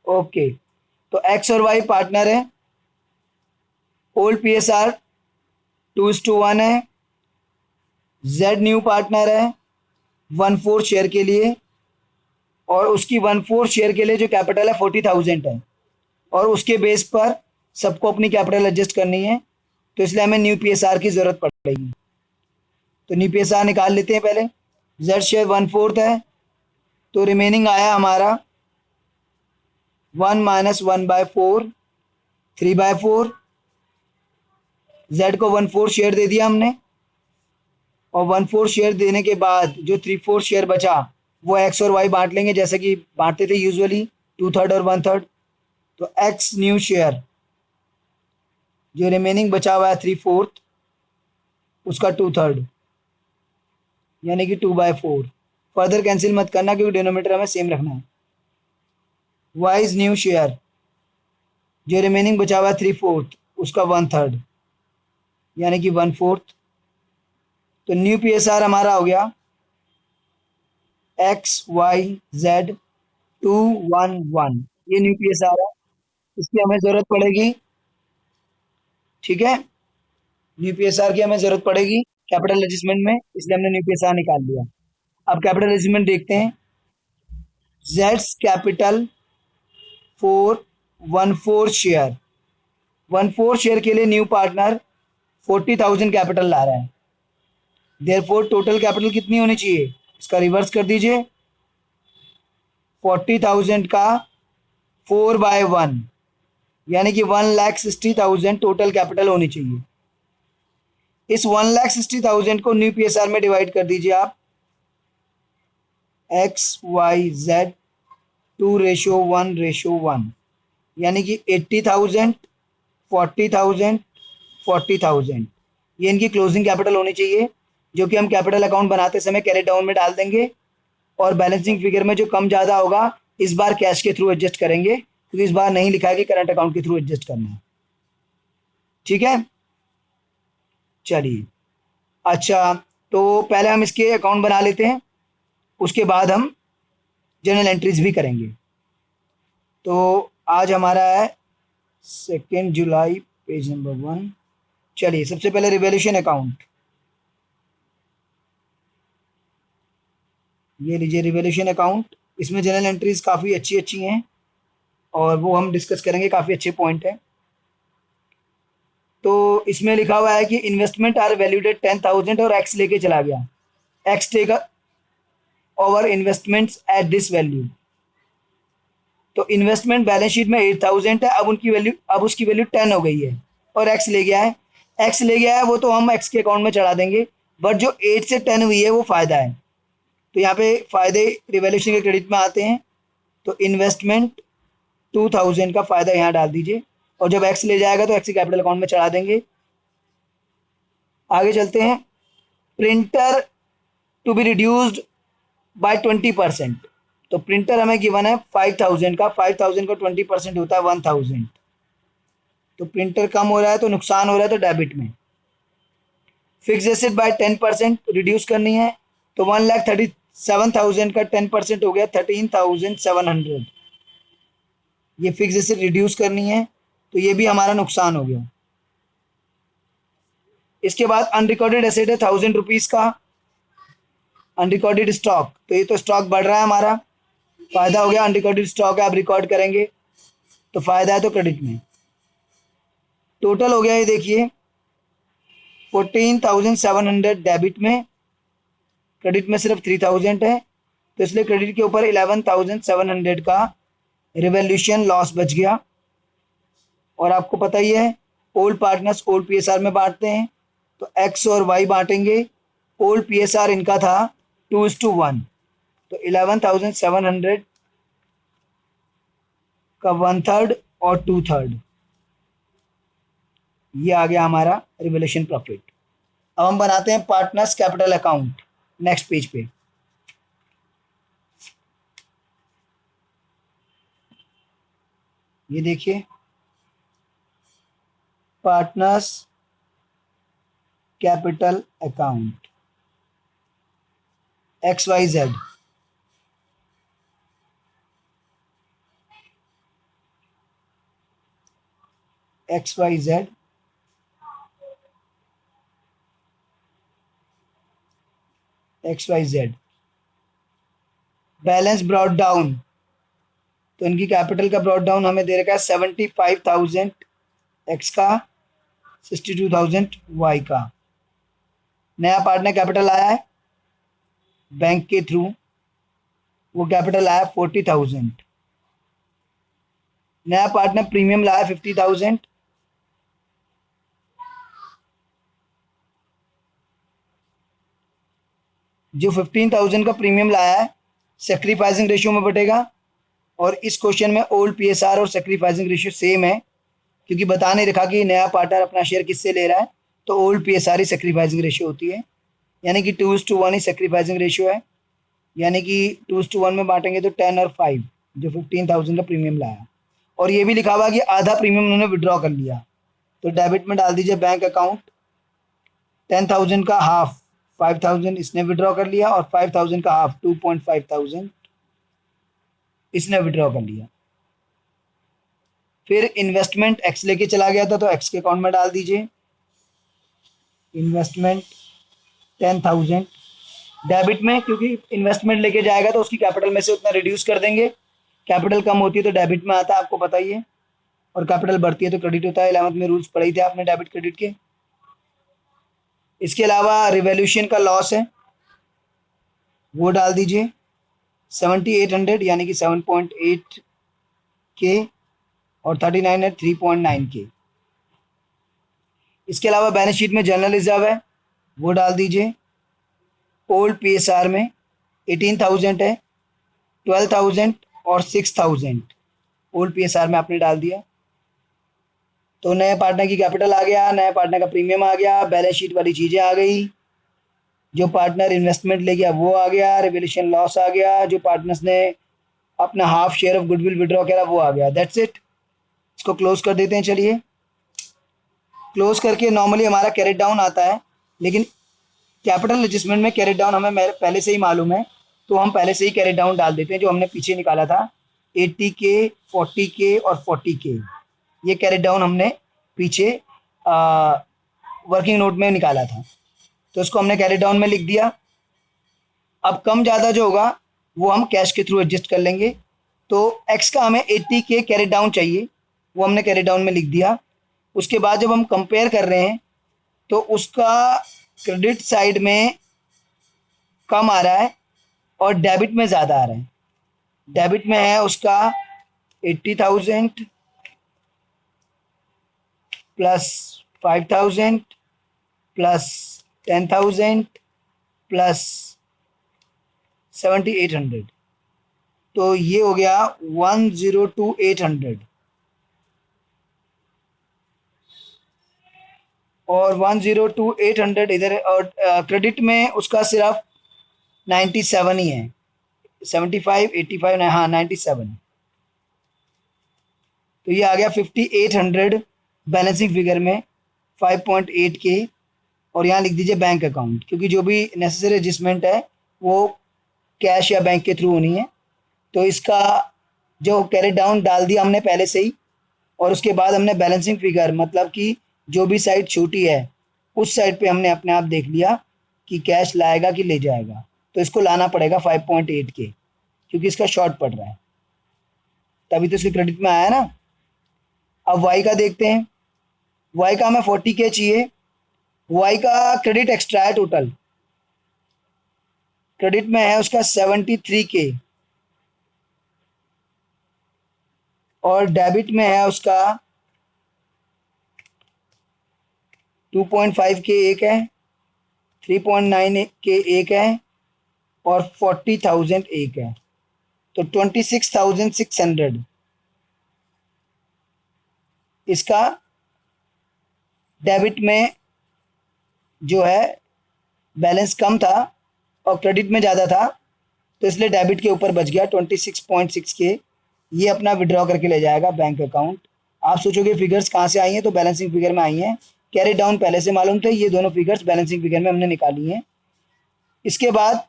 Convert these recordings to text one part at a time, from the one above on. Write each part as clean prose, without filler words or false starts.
Okay, तो x और Y partner है, ओल्ड पीएसआर 2:1 है, जेड न्यू पार्टनर है 1/4 शेयर के लिए, और उसकी 1/4 शेयर के लिए जो कैपिटल है 40,000 है, और उसके बेस पर सबको अपनी कैपिटल एडजस्ट करनी है, तो इसलिए हमें न्यू पीएसआर की ज़रूरत पड़ेगी। तो न्यू पीएसआर निकाल लेते हैं पहले। जेड शेयर 1/4 है, तो रिमेनिंग आया हमारा 1 - 1/4, 3/4। जेड को 1/4 शेयर दे दिया हमने, और 1/4 शेयर देने के बाद जो 3/4 शेयर बचा वो एक्स और वाई बांट लेंगे, जैसे कि बांटते थे यूजुअली, 2/3 और 1/3। तो एक्स न्यू शेयर जो रिमेनिंग बचा हुआ है 3/4, उसका 2/3, यानी कि 2/4। फर्दर कैंसिल मत करना क्योंकि डिनोमिनेटर हमें सेम रखना है। वाइज न्यू शेयर जो रिमेनिंग बचा हुआ है 3/4, उसका 1/3, यानी कि 1/4। तो न्यू पीएसआर हमारा हो गया एक्स वाई जेड 211, ये न्यू पीएसआर है, इसकी हमें जरूरत पड़ेगी। ठीक है, न्यू पीएसआर की हमें जरूरत पड़ेगी कैपिटल एडजस्टमेंट में, इसलिए हमने न्यू पीएसआर निकाल लिया। अब कैपिटल एडजस्टमेंट देखते हैं। Jades capital for 1/4 share, 1/4 share के लिए न्यू पार्टनर 40,000 कैपिटल ला रहा है, देयरफॉर टोटल कैपिटल कितनी होनी चाहिए, इसका रिवर्स कर दीजिए। 40,000 का 4/1, यानी कि 1,60,000 टोटल कैपिटल होनी चाहिए। इस 1,60,000 को न्यू पीएसआर में डिवाइड कर दीजिए आप, एक्स वाई जेड 2:1:1, यानी कि 80,000, 40,000, 40,000, ये इनकी क्लोजिंग कैपिटल होनी चाहिए, जो कि हम कैपिटल अकाउंट बनाते समय कैरी डाउन में डाल देंगे, और बैलेंसिंग फिगर में जो कम ज़्यादा होगा इस बार कैश के थ्रू एडजस्ट करेंगे, क्योंकि इस बार नहीं लिखा है कि करंट अकाउंट के थ्रू एडजस्ट करना है। ठीक है, चलिए। अच्छा, तो पहले हम इसके अकाउंट बना लेते हैं, उसके बाद हम जर्नल एंट्रीज भी करेंगे। तो आज हमारा है 2 जुलाई, पेज नंबर 1। चलिए, सबसे पहले रिवैल्यूएशन अकाउंट, ये लीजिए रिवैल्यूएशन अकाउंट। इसमें जर्नल एंट्रीज काफ़ी अच्छी अच्छी हैं, और वो हम डिस्कस करेंगे, काफ़ी अच्छे पॉइंट हैं। तो इसमें लिखा हुआ है कि इन्वेस्टमेंट आर वैल्यूड एट 10,000, और एक्स लेके चला गया, X take over investments at this value. तो इन्वेस्टमेंट बैलेंस शीट में 8,000 है, अब उनकी वैल्यू, अब उसकी वैल्यू 10 हो गई है, और एक्स ले गया है। एक्स ले गया है वो तो हम एक्स के अकाउंट में चढ़ा देंगे, बट जो 8 से 10 हुई है वो फ़ायदा है, तो यहाँ पे फ़ायदे रिवैल्यूएशन के क्रेडिट में आते हैं। तो इन्वेस्टमेंट 2,000 का फ़ायदा यहाँ डाल दीजिए, और जब एक्स ले जाएगा तो एक्स के कैपिटल अकाउंट में चढ़ा देंगे। आगे चलते हैं। Printer to be reduced by 20%, तो प्रिंटर हमें गिवन है 5,000 का, 5,000 का 20% होता है 1,000, तो प्रिंटर कम हो रहा है तो नुकसान हो रहा है, तो डेबिट में। फिक्स एसेट बाय 10% रिड्यूस करनी है, तो 1,37,000 का 10% हो गया 13,700, ये फिक्स एसेट रिड्यूस करनी है, तो ये भी हमारा नुकसान हो गया। इसके बाद अनरिकॉर्डेड एसेट है 1,000 रुपीज़ का, अनरिकॉर्डेड स्टॉक, तो ये तो स्टॉक बढ़ रहा है हमारा, फायदा हो गया, अनरिकॉर्डेड स्टॉक है, आप रिकॉर्ड करेंगे तो फायदा है, तो क्रेडिट में। टोटल हो गया ये देखिए 14,700 डेबिट में, क्रेडिट में सिर्फ 3,000 है, तो इसलिए क्रेडिट के ऊपर 11,700 का रिवैल्यूएशन लॉस बच गया। और आपको पता ही है ओल्ड पार्टनर्स ओल्ड पीएसआर में बांटते हैं, तो एक्स और वाई बांटेंगे। ओल्ड पीएसआर इनका था 2:1, तो 11,700 का 1/3 और 2/3, ये आ गया हमारा रिवैल्यूएशन प्रॉफिट। अब हम बनाते हैं partners capital account, next page पे। ये देखिए partners capital account X Y Z. XYZ XYZ balance brought down, तो इनकी कैपिटल का ब्रॉट डाउन हमें दे रखा है 75,000 एक्स का, 62,000 वाई का। नया पार्टनर कैपिटल आया है बैंक के थ्रू, वो कैपिटल आया 40,000। नया पार्टनर प्रीमियम लाया 50,000, जो 15,000 का प्रीमियम लाया है सेक्रीफाइसिंग रेशियो में बटेगा। और इस क्वेश्चन में ओल्ड पीएसआर और सेक्रीफाइसिंग रेशियो सेम है, क्योंकि बता नहीं रखा कि नया पार्टनर अपना शेयर किससे ले रहा है, तो ओल्ड पीएसआर ही सेक्रीफाइसिंग रेशियो होती है, यानी कि 2:1 ही सेक्रीफाइसिंग रेशियो है, यानी कि 2:1 में बांटेंगे तो 10 और 5, जो 15,000 का प्रीमियम लाया। और ये भी लिखा हुआ कि आधा प्रीमियम उन्होंने विड्रॉ कर लिया, तो डेबिट में डाल दीजिए बैंक अकाउंट, 10,000 का हाफ 5,000 इसने विड्रॉ कर लिया, और 5,000 का हाफ 2,500 इसने विड्रॉ कर लिया। फिर इन्वेस्टमेंट एक्स लेके चला गया था, तो एक्स के अकाउंट में डाल दीजिए इन्वेस्टमेंट 10,000 डेबिट में, क्योंकि इन्वेस्टमेंट लेके जाएगा तो उसकी कैपिटल में से उतना रिड्यूस कर देंगे। कैपिटल कम होती है तो डेबिट में आता है, आपको पता ही है, और कैपिटल बढ़ती है तो क्रेडिट होता है। 11th में रूल्स पढ़े थे आपने डेबिट क्रेडिट के। इसके अलावा रिवॉल्यूशन का लॉस है, वो डाल दीजिए 7,800, यानी कि 7.8 के, और 39 है 3.9 के। इसके अलावा बैलेंस शीट में जनरल रिजर्व है, वो डाल दीजिए। ओल्ड पीएसआर में 18,000 है, 12,000 और 6,000 ओल्ड पीएसआर में आपने डाल दिया, तो नए पार्टनर की कैपिटल आ गया, नए पार्टनर का प्रीमियम आ गया, बैलेंस शीट वाली चीज़ें आ गई, जो पार्टनर इन्वेस्टमेंट ले गया वो आ गया, रिवॉल्यूशन लॉस आ गया, जो पार्टनर्स ने अपना half share of goodwill withdraw करा वो आ गया। That's it. इसको क्लोज कर देते हैं। चलिए क्लोज करके नॉर्मली हमारा कैरेट डाउन आता है, लेकिन कैपिटल एडजस्टमेंट में कैरेट डाउन हमें पहले से ही मालूम है, तो हम पहले से ही कैरेट डाउन डाल देते हैं। जो हमने पीछे निकाला था 80 के, 40 के और 40 के, ये कैरेट डाउन हमने पीछे वर्किंग नोट में निकाला था, तो इसको हमने कैरेट डाउन में लिख दिया। अब कम ज़्यादा जो होगा वो हम कैश के थ्रू एडजस्ट कर लेंगे। तो एक्स का हमें 80 के कैरेट डाउन चाहिए, वो हमने कैरेट डाउन में लिख दिया। उसके बाद जब हम कंपेयर कर रहे हैं तो उसका क्रेडिट साइड में कम आ रहा है और डेबिट में ज़्यादा आ रहा है। डेबिट में है उसका 80,000 प्लस 5,000 प्लस 10,000 प्लस 7,800, तो ये हो गया 102,800, और 102,800 इधर, और क्रेडिट में उसका सिर्फ 97 ही है, 75, 85, हाँ 97, तो ये आ गया 5,800 बैलेंसिंग फिगर में 5.8 के। और यहाँ लिख दीजिए बैंक अकाउंट, क्योंकि जो भी नेसेसरी एडजस्टमेंट है वो कैश या बैंक के थ्रू होनी है। तो इसका जो कैरेट डाउन डाल दिया हमने पहले से ही, और उसके बाद हमने बैलेंसिंग फिगर, मतलब कि जो भी साइड छोटी है उस साइड पे हमने अपने आप देख लिया कि कैश लाएगा कि ले जाएगा, तो इसको लाना पड़ेगा 5.8 के, क्योंकि इसका शॉर्ट पड़ रहा है, तभी तो इसके क्रेडिट में आया ना। अब वाई का देखते हैं। वाई का हमें 40 के चाहिए। वाई का क्रेडिट एक्स्ट्रा है, टोटल क्रेडिट में है उसका 73 के, और डेबिट में है उसका 2.5 के एक है, 3.9 के एक है, और 40,000 एक है, तो 26,600 इसका डेबिट में जो है बैलेंस कम था और क्रेडिट में ज़्यादा था, तो इसलिए डेबिट के ऊपर बच गया 26.6 के। ये अपना विड्रॉ करके ले जाएगा बैंक अकाउंट। आप सोचोगे फिगर्स कहाँ से आई हैं, तो बैलेंसिंग फिगर में आई हैं। कैरेट डाउन पहले से मालूम थे, ये दोनों फिगर्स बैलेंसिंग फिगर में हमने निकाली हैं। इसके बाद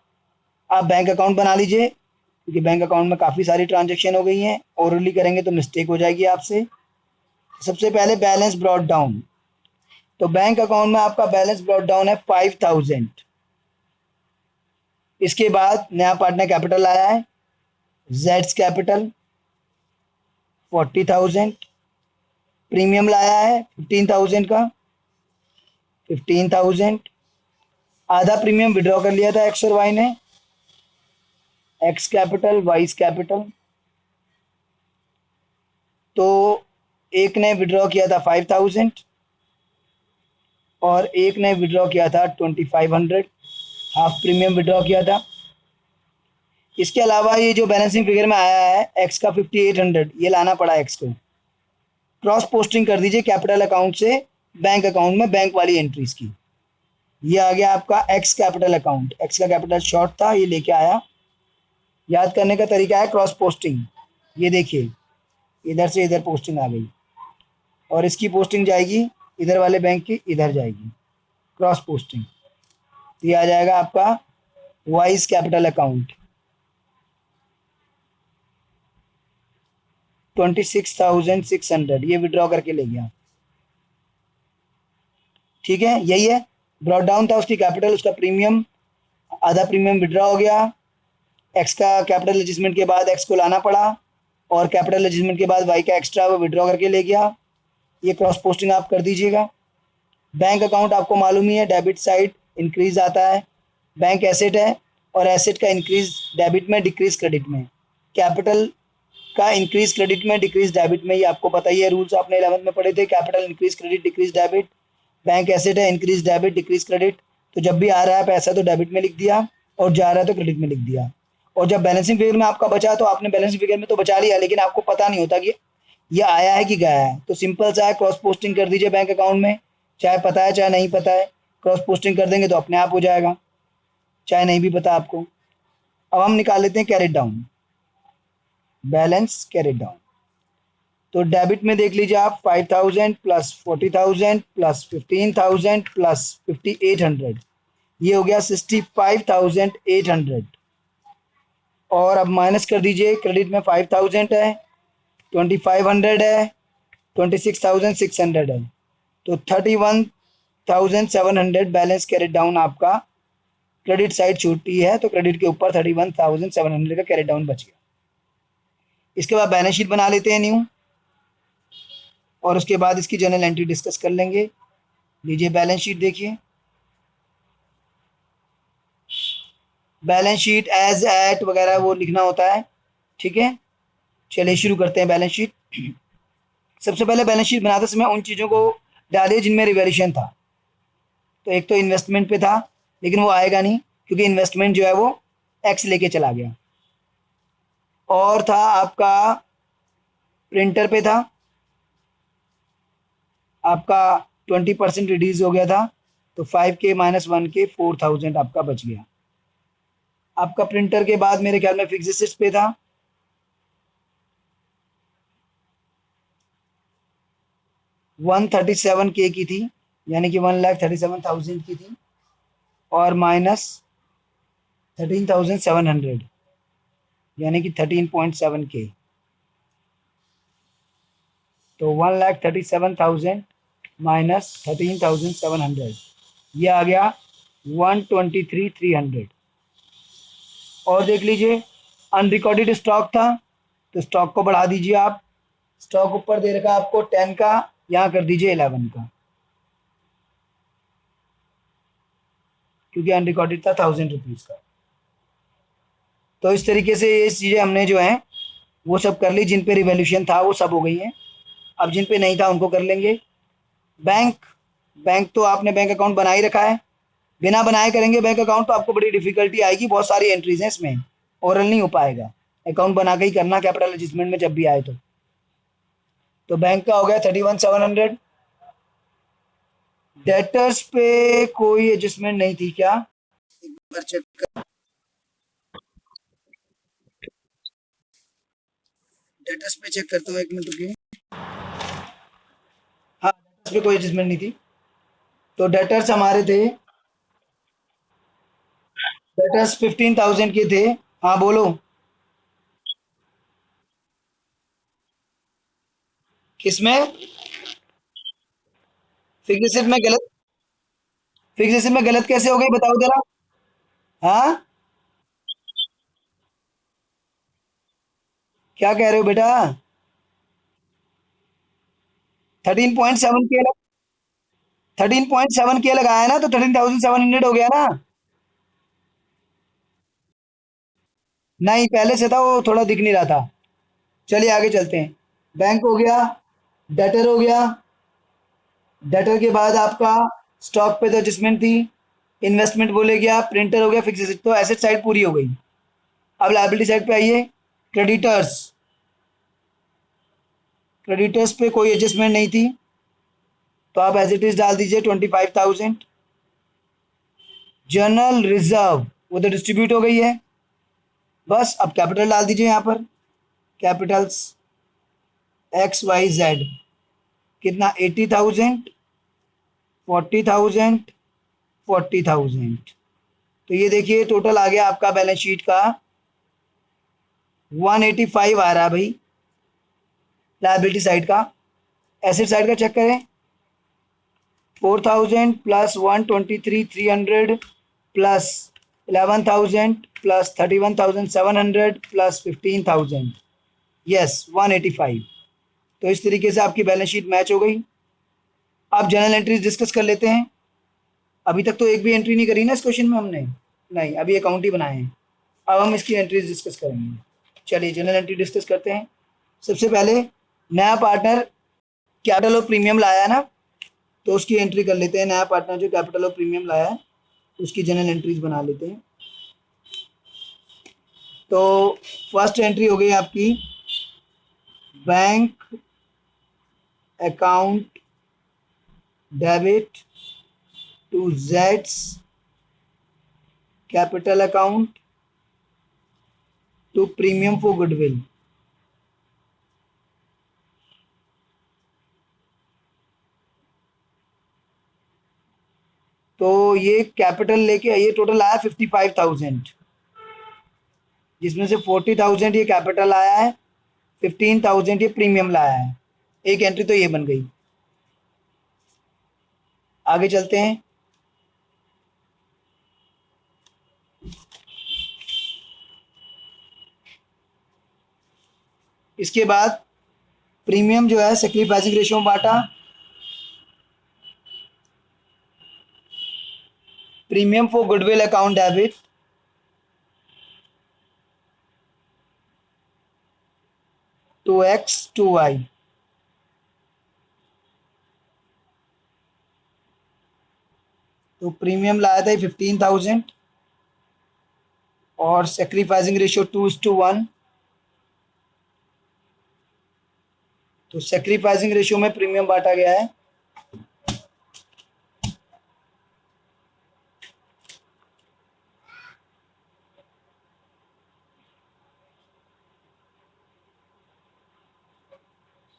आप बैंक अकाउंट बना लीजिए, क्योंकि बैंक अकाउंट में काफ़ी सारी ट्रांजेक्शन हो गई हैं, ओरली करेंगे तो मिस्टेक हो जाएगी आपसे। सबसे पहले बैलेंस ब्रॉट डाउन, तो बैंक अकाउंट में आपका बैलेंस ब्रॉट डाउन है 5000। इसके बाद नया पार्टनर कैपिटल आया है, जेड्स कैपिटल 40,000। प्रीमियम लाया है 15,000 का, 15,000। आधा प्रीमियम विड्रॉ कर लिया था एक्स और वाई ने, एक्स कैपिटल वाइस कैपिटल। तो एक ने विड्रॉ किया था 5,000 और एक ने विड्रॉ किया था 2,500, हाफ प्रीमियम विड्रॉ किया था। इसके अलावा ये जो बैलेंसिंग फिगर में आया है एक्स का 5,800, ये लाना पड़ा एक्स को। क्रॉस पोस्टिंग कर दीजिए कैपिटल अकाउंट से बैंक अकाउंट में, बैंक वाली एंट्रीज की। ये आ गया आपका एक्स कैपिटल अकाउंट, एक्स का कैपिटल शॉर्ट था, ये लेके आया। याद करने का तरीका है क्रॉस पोस्टिंग। ये देखिए इधर से इधर पोस्टिंग आ गई और इसकी पोस्टिंग जाएगी इधर वाले बैंक की, इधर जाएगी क्रॉस पोस्टिंग। तो ये आ जाएगा आपका वाइस कैपिटल अकाउंट 26,600, ये विड्रॉ करके ले गया। ठीक है, यही है। ब्रॉट डाउन था उसकी कैपिटल, उसका प्रीमियम, आधा प्रीमियम विड्रॉ हो गया। एक्स का कैपिटल एडजस्टमेंट के बाद एक्स को लाना पड़ा और कैपिटल एडजस्टमेंट के बाद वाई का एक्स्ट्रा वो विड्रॉ करके ले गया। ये क्रॉस पोस्टिंग आप कर दीजिएगा। बैंक अकाउंट आपको मालूम ही है, डेबिट साइड इंक्रीज आता है, बैंक एसेट है और एसेट का इंक्रीज डेबिट में, डिक्रीज क्रेडिट में। कैपिटल का इंक्रीज क्रेडिट में, डिक्रीज डेबिट में, ये आपको पता ही है, रूल्स आपने 11th में पढ़े थे। Capital increase credit decrease debit, bank asset है इंक्रीज डेबिट डिक्रीज क्रेडिट। तो जब भी आ रहा है पैसा तो डेबिट में लिख दिया और जा रहा है तो क्रेडिट में लिख दिया। और जब बैलेंसिंग फिगर में आपका बचा तो आपने बैलेंसिंग फिगर में तो बचा लिया, लेकिन आपको पता नहीं होता कि ये आया है कि गया है। तो सिंपल सा है, क्रॉस पोस्टिंग कर दीजिए बैंक अकाउंट में, चाहे पता है चाहे नहीं पता है। क्रॉस पोस्टिंग कर देंगे तो अपने आप हो जाएगा, चाहे नहीं भी पता आपको। अब हम निकाल लेते हैं carried down, balance carried down. तो डेबिट में देख लीजिए आप 5,000 प्लस 40,000 प्लस 15,000 प्लस 5,800, ये हो गया 65,800। और अब माइनस कर दीजिए, क्रेडिट में 5,000 है, 2,500 है, 26,600 है, तो 31,700 बैलेंस कैरेट डाउन आपका। क्रेडिट साइड छूटी है तो क्रेडिट के ऊपर 31,700 का कैरेट डाउन बच गया। इसके बाद बैलेंस शीट बना लेते हैं न्यू, और उसके बाद इसकी जनरल एंट्री डिस्कस कर लेंगे। लीजिए बैलेंस शीट देखिए, बैलेंस शीट एज एट वगैरह वो लिखना होता है। ठीक है, चलिए शुरू करते हैं बैलेंस शीट। सबसे पहले बैलेंस शीट बनाते समय उन चीज़ों को डालिए जिनमें रिवैल्यूएशन था। तो एक तो इन्वेस्टमेंट पे था, लेकिन वो आएगा नहीं क्योंकि इन्वेस्टमेंट जो है वो एक्स लेके चला गया। और था आपका प्रिंटर पे था, आपका 20% रिड्यूस हो गया था, तो 5K माइनस 1K 4,000 आपका बच गया। आपका प्रिंटर के बाद मेरे ख्याल में फिक्स एसेट्स पे था, 137K की थी, यानी कि 1,37,000 की थी, और माइनस 13,700 यानी कि 13.7K। तो 1,37,000 माइनस 13,700, ये आ गया 123,300। और देख लीजिए अनरिकॉर्डेड स्टॉक था, तो स्टॉक को बढ़ा दीजिए आप। स्टॉक ऊपर दे रखा आपको 10 का, यहाँ कर दीजिए 11 का, क्योंकि अनरिकॉर्डेड था 1,000 रुपीज़ का। तो इस तरीके से ये चीज़ें हमने जो है वो सब कर ली, जिन पे रिवॉल्यूशन था वो सब हो गई हैं। अब जिन पे नहीं था उनको कर लेंगे। बैंक, बैंक तो आपने बैंक अकाउंट बना ही रखा है, बिना बनाए करेंगे बैंक अकाउंट तो आपको बड़ी डिफिकल्टी आएगी, बहुत सारी एंट्रीज हैं इसमें, ओरल नहीं हो पाएगा। अकाउंट बना के ही करना कैपिटल एडजस्टमेंट में जब भी आए तो बैंक का हो गया 31,700। डेटर्स पे कोई एडजस्टमेंट नहीं थी क्या, एक बार चेक कर। डेटर्स पे चेक करता हूँ, एक मिनट रुकिए। हाँ, डेटर्स पे कोई एडजस्टमेंट नहीं थी। तो डेटर्स हमारे थे, डेटर्स 15,000 के थे। हाँ बोलो, किसमें? फिक्स एसेट में गलत, फिक्स एसेट में गलत कैसे हो गई बताओ जरा। हाँ, क्या कह रहे हो बेटा? 13.7 के, 13.7 के लगाया ना, तो 13,700 हो गया ना। नहीं, पहले से था, वो थोड़ा दिख नहीं रहा था। चलिए आगे चलते हैं। बैंक हो गया, डेटर हो गया, डेटर के बाद आपका स्टॉक पे तो एडजस्टमेंट थी, इन्वेस्टमेंट बोले गया, प्रिंटर हो गया, फिक्स एसेट, तो एसेट साइड पूरी हो गई। अब लायबिलिटी साइड पे आइए। क्रेडिटर्स, क्रेडिटर्स पे कोई एडजस्टमेंट नहीं थी, तो आप एज इट इज डाल दीजिए 25,000। जनरल रिजर्व, वो तो डिस्ट्रीब्यूट हो गई है, बस अब कैपिटल डाल दीजिए यहाँ पर। कैपिटल्स एक्स वाई जेड, कितना? 80,000, 40,000, 40,000। तो ये देखिए टोटल आ गया आपका बैलेंस शीट का 185 आ रहा है भाई, लायबिलिटी साइड का। एसेट साइड का चेक करें। 4,000 plus 123,300 plus 11,000 plus 31,700 plus 15,000, yes 185। तो इस तरीके से आपकी बैलेंस शीट मैच हो गई। अब जनरल एंट्रीज डिस्कस कर लेते हैं। अभी तक तो एक भी एंट्री नहीं करी ना इस क्वेश्चन में हमने, नहीं, अभी अकाउंट ही बनाए हैं। अब हम इसकी एंट्रीज डिस्कस करेंगे। चलिए जनरल एंट्री डिस्कस करते हैं। सबसे पहले नया पार्टनर कैपिटल और प्रीमियम लाया है ना, तो उसकी एंट्री कर लेते हैं। नया पार्टनर जो कैपिटल और प्रीमियम लाया है उसकी जनरल एंट्रीज बना लेते हैं। तो फर्स्ट एंट्री हो गई आपकी, बैंक अकाउंट डेबिट टू जेड्स capital account to premium for goodwill. तो ये कैपिटल लेके ये टोटल आया 55,000, जिसमें से 40,000 ये कैपिटल आया है, 15,000 ये प्रीमियम लाया है। एक एंट्री तो ये बन गई। आगे चलते हैं। इसके बाद प्रीमियम जो है सेक्रीफाइसिंग रेशियो में बांटा। Premium for goodwill account debit to X to Y. तो प्रीमियम लाया था 15,000 और सेक्रीफाइसिंग रेशियो 2:1। तो सेक्रीफाइसिंग रेशियो में प्रीमियम बांटा गया है।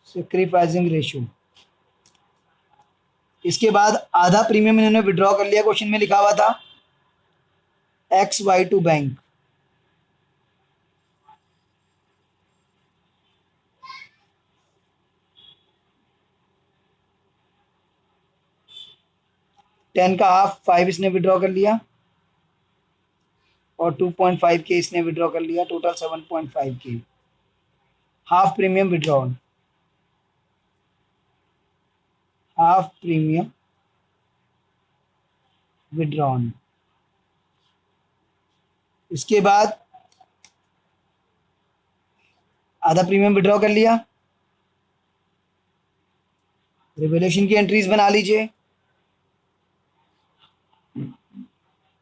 Sacrificing ratio. इसके बाद आधा प्रीमियम इन्होंने विड्रॉ कर लिया, क्वेश्चन में लिखा हुआ था X Y to bank. Ten का हाफ 5 इसने विड्रॉ कर लिया और 2.5 के इसने विड्रॉ कर लिया, टोटल 7.5 के। Half premium withdrawal, half premium withdrawn. इसके बाद आधा प्रीमियम विड्रॉ कर लिया। रिवैल्यूएशन की एंट्रीज बना लीजिए।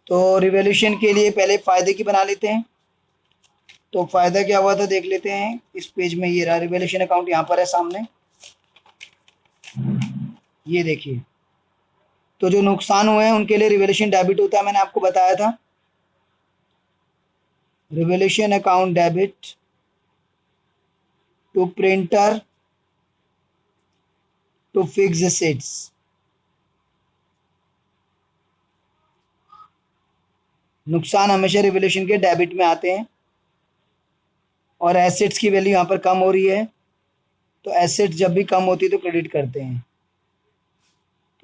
तो रिवैल्यूएशन के लिए पहले फायदे की बना लेते हैं। तो फायदा क्या हुआ था देख लेते हैं। इस पेज में ये रहा रिवैल्यूएशन अकाउंट, यहाँ पर है सामने, ये देखिए। तो जो नुकसान हुए हैं उनके लिए रिवैल्यूएशन डेबिट होता है, मैंने आपको बताया था। Revaluation account debit to printer to fix assets. नुकसान हमेशा रिवैल्यूएशन के डेबिट में आते हैं और एसेट्स की वैल्यू यहाँ पर कम हो रही है, तो एसेट्स जब भी कम होती है तो क्रेडिट करते हैं।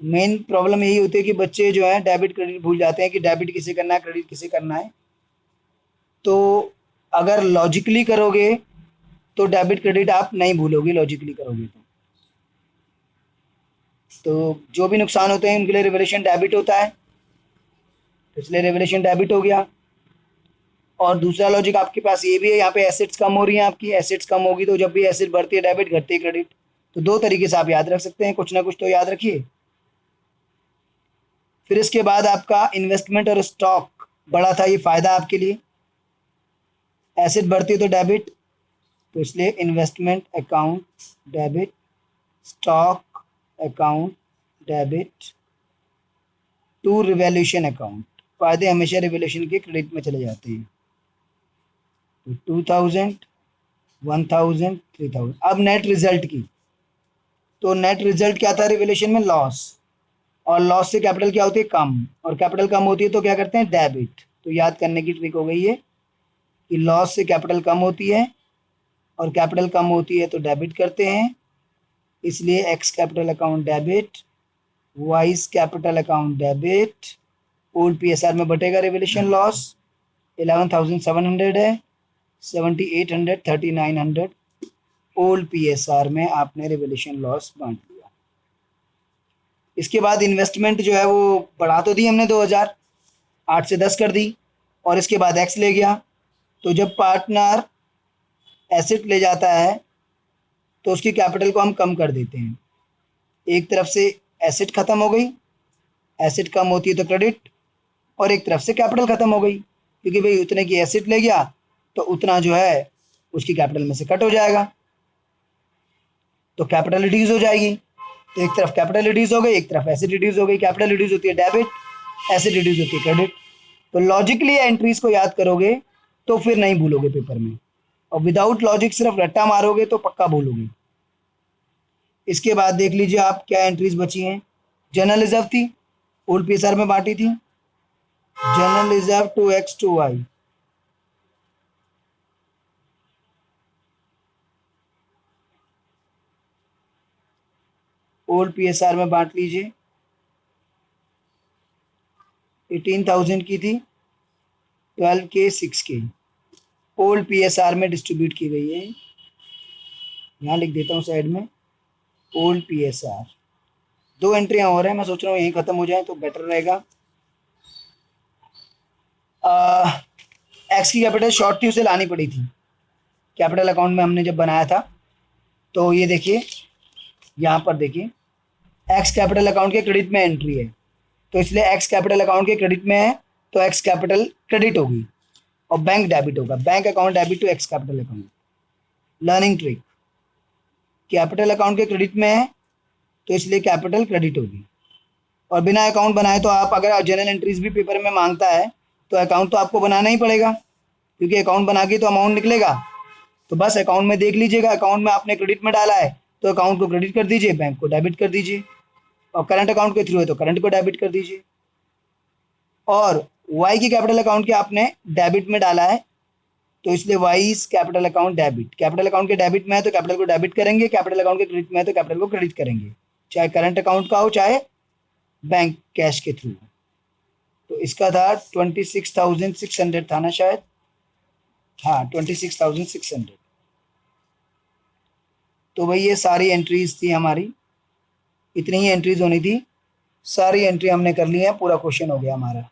मेन प्रॉब्लम यही होती है कि बच्चे जो है डेबिट क्रेडिट भूल जाते हैं कि डेबिट किसे करना है, क्रेडिट किसे करना है। तो अगर लॉजिकली करोगे तो डेबिट क्रेडिट आप नहीं भूलोगे, लॉजिकली करोगे तो जो भी नुकसान होते हैं उनके लिए रिवैल्यूएशन डेबिट होता है, तो इसलिए रिवैल्यूएशन डेबिट हो गया। और दूसरा लॉजिक आपके पास ये भी है, यहाँ पे एसेट्स कम हो रही हैं, आपकी एसेट्स कम होगी तो जब भी एसेट बढ़ती है डेबिट, घटती है क्रेडिट। तो दो तरीके से आप याद रख सकते हैं, कुछ ना कुछ तो याद रखिए। फिर इसके बाद आपका इन्वेस्टमेंट और स्टॉक बढ़ा था, ये फ़ायदा आपके लिए। एसेट बढ़ती है तो डेबिट, तो इसलिए investment account debit, stock account debit to revaluation account. फ़ायदे हमेशा रिवैल्यूएशन के क्रेडिट में चले जाते हैं। तो 2000, 1000, 3000। अब नेट रिजल्ट की, तो नेट रिजल्ट क्या था रिवैल्यूएशन में? लॉस। और लॉस से कैपिटल क्या होती है? कम। और कैपिटल कम होती है तो क्या करते हैं? डेबिट। तो याद करने की ट्रिक हो गई है कि लॉस से कैपिटल कम होती है और कैपिटल कम होती है तो डेबिट करते हैं, इसलिए X capital account debit, wise capital account debit. Old PSR में बटेगा रिवैल्यूएशन लॉस, 11,700 है, 7,800, 3,900 ओल्ड पीएसआर में आपने रिवैल्यूएशन लॉस बांट लिया। इसके बाद इन्वेस्टमेंट जो है वो बढ़ा तो दी हमने, 2000, 8 से 10 कर दी, और इसके बाद एक्स ले गया। तो जब पार्टनर एसेट ले जाता है तो उसकी कैपिटल को हम कम कर देते हैं। एक तरफ से एसेट ख़त्म हो गई, एसेट कम होती है तो क्रेडिट, और एक तरफ से कैपिटल ख़त्म हो गई क्योंकि भाई उतने की एसेट ले गया तो उतना जो है उसकी कैपिटल में से कट हो जाएगा, तो कैपिटल रिड्यूस हो जाएगी। तो एक तरफ कैपिटल रिड्यूस हो गई, एक तरफ एसेट रिड्यूस हो गई। कैपिटल रिड्यूस होती है डेबिट, एसेट रिड्यूस होती है क्रेडिट। तो लॉजिकली एंट्रीज को याद करोगे तो फिर नहीं भूलोगे पेपर में, और विदाउट लॉजिक सिर्फ रट्टा मारोगे तो पक्का भूलोगे। इसके बाद देख लीजिए आप क्या एंट्रीज बची हैं। जनरल रिजर्व थी, ओल्ड पीएसआर में बांटी थी, general reserve to X to Y. Old PSR में बांट लीजिए, 18,000 की थी, 12K, 6K ओल्ड पीएसआर में डिस्ट्रीब्यूट की गई है। यहाँ लिख देता हूँ साइड में, ओल्ड पीएसआर। दो एंट्रियाँ हो रहे हैं, मैं सोच रहा हूँ यहीं ख़त्म हो जाए तो बेटर रहेगा। एक्स की कैपिटल शॉर्ट थी, उसे लानी पड़ी थी कैपिटल अकाउंट में हमने जब बनाया था। तो ये देखिए, यहाँ पर देखिए, एक्स कैपिटल अकाउंट के क्रेडिट में एंट्री है, तो इसलिए एक्स कैपिटल अकाउंट के क्रेडिट में है तो एक्स कैपिटल क्रेडिट होगी और बैंक डेबिट होगा। Bank account debit to X capital account. Learning trick, capital account के क्रेडिट में है तो इसलिए कैपिटल क्रेडिट होगी। और बिना अकाउंट बनाए तो आप, अगर जनरल एंट्रीज भी पेपर में मांगता है तो अकाउंट तो आपको बनाना ही पड़ेगा, क्योंकि अकाउंट बना के तो अमाउंट निकलेगा। तो बस अकाउंट में देख लीजिएगा, अकाउंट में आपने क्रेडिट में डाला है तो अकाउंट को क्रेडिट कर दीजिए, बैंक को डेबिट कर दीजिए, और करंट अकाउंट के थ्रू है तो करंट को डेबिट कर दीजिए। और वाई की कैपिटल अकाउंट के आपने डेबिट में डाला है तो इसलिए wise capital account debit. Capital account के डेबिट में है तो कैपिटल को डेबिट करेंगे, कैपिटल अकाउंट के क्रेडिट में है तो कैपिटल को क्रेडिट करेंगे, चाहे करंट अकाउंट का हो चाहे बैंक कैश के थ्रू। तो इसका था 26,600 था ना शायद, हाँ 26,600। तो भाई ये सारी एंट्रीज थी हमारी, इतनी ही एंट्रीज होनी थी, सारी एंट्री हमने कर ली है, पूरा क्वेश्चन हो गया हमारा।